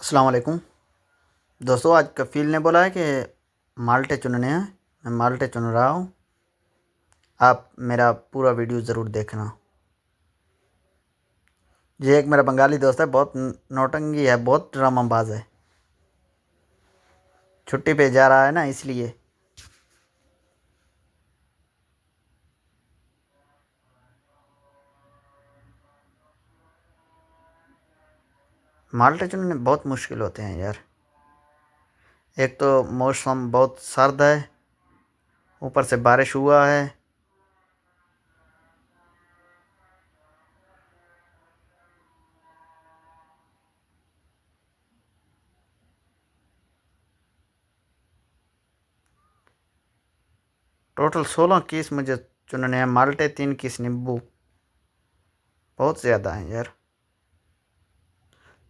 अस्सलाम वालेकुम दोस्तों। आज कफ़ील ने बोला है कि माल्टे चुनने हैं। मैं माल्टे चुन रहा हूँ। आप मेरा पूरा वीडियो ज़रूर देखना। ये एक मेरा बंगाली दोस्त है, बहुत नौटंकी है, बहुत ड्रामाबाज है। छुट्टी पे जा रहा है ना, इसलिए। माल्टे चुनने बहुत मुश्किल होते हैं यार। एक तो मौसम बहुत सर्द है, ऊपर से बारिश हुआ है। टोटल 16 केस मुझे चुनने हैं। माल्टे 3 केस नींबू, बहुत ज़्यादा हैं यार।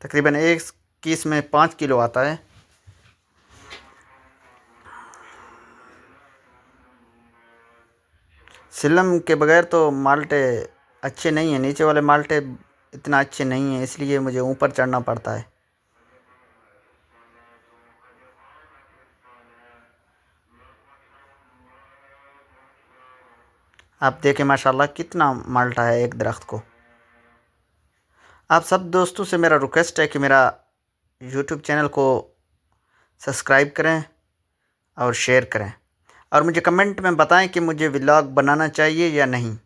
तकरीबन एक केस में 5 किलो आता है। सिलम के बगैर तो माल्टे अच्छे नहीं हैं। नीचे वाले माल्टे इतना अच्छे नहीं हैं, इसलिए मुझे ऊपर चढ़ना पड़ता है। आप देखें माशाल्लाह कितना माल्टा है एक दरख्त को। आप सब दोस्तों से मेरा रिक्वेस्ट है कि मेरा यूट्यूब चैनल को सब्सक्राइब करें और शेयर करें, और मुझे कमेंट में बताएं कि मुझे व्लॉग बनाना चाहिए या नहीं।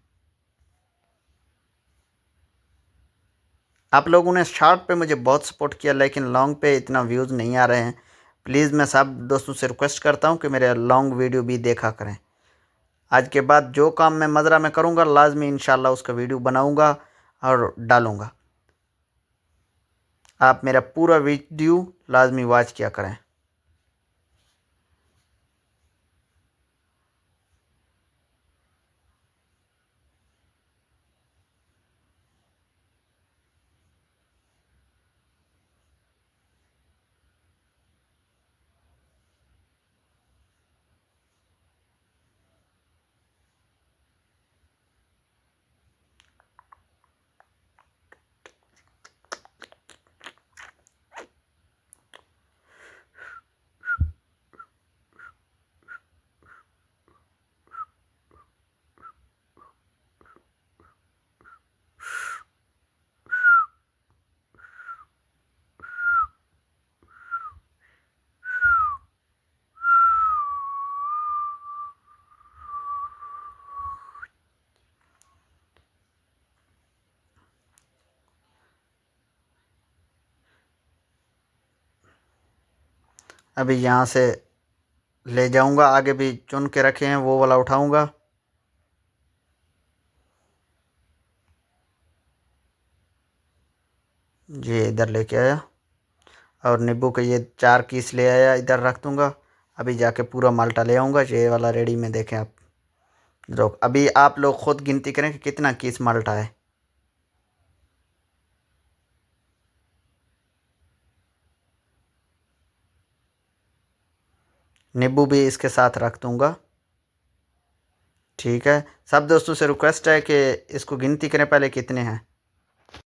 आप लोगों ने शॉर्ट पे मुझे बहुत सपोर्ट किया, लेकिन लॉन्ग पे इतना व्यूज़ नहीं आ रहे हैं। प्लीज़ मैं सब दोस्तों से रिक्वेस्ट करता हूँ कि मेरे लॉन्ग वीडियो भी देखा करें। आज के बाद जो काम मैं मज़रा में करूँगा, लाजमी इंशाल्लाह उसका वीडियो बनाऊँगा और डालूँगा। आप मेरा पूरा वीडियो लाजमी वॉच किया करें। अभी यहाँ से ले जाऊँगा, आगे भी चुन के रखे हैं, वो वाला उठाऊँगा। ये इधर लेके आया और नींबू के ये 4 पीस ले आया, इधर रख दूँगा। अभी जाके पूरा माल्टा ले आऊँगा। ये वाला रेडी में देखें आप लोग। अभी आप लोग खुद गिनती करें कि कितना केस माल्टा है। नींबू भी इसके साथ रख दूँगा। ठीक है, सब दोस्तों से रिक्वेस्ट है कि इसको गिनती करें पहले कितने हैं।